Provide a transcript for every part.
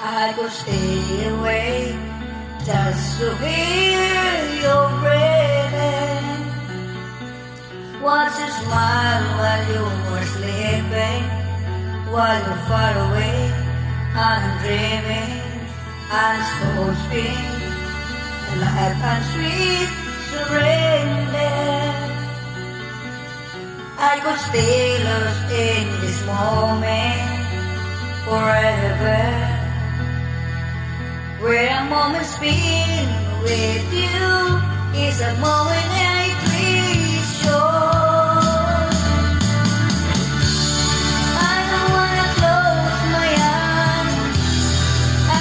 I could stay away just to hear your breathing. Watch you smile while you were sleeping, while you're far away. I'm dreaming, I'm hoping, life and sweet surrender. I could stay lost in this moment forever, where a moment spent with you is a moment I treasure. I don't wanna close my eyes,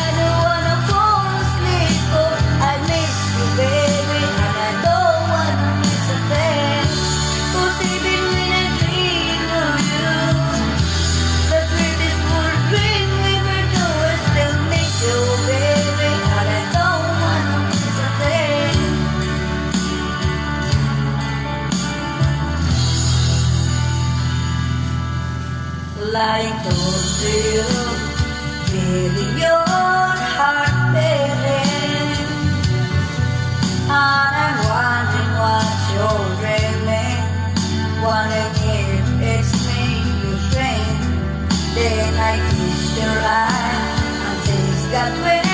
I don't wanna fall asleep, 'cause I miss you, baby, and I don't wanna miss a thing. 'Cause even when I dream of you, the sweetest word dream ever do, I still miss you, baby, and I don't wanna miss a thing. Lying close to you, feeling your heart beating, and I'm wondering what you're dreaming, wondering if it's me you're dreaming. Then I kiss your eyes and things got weird.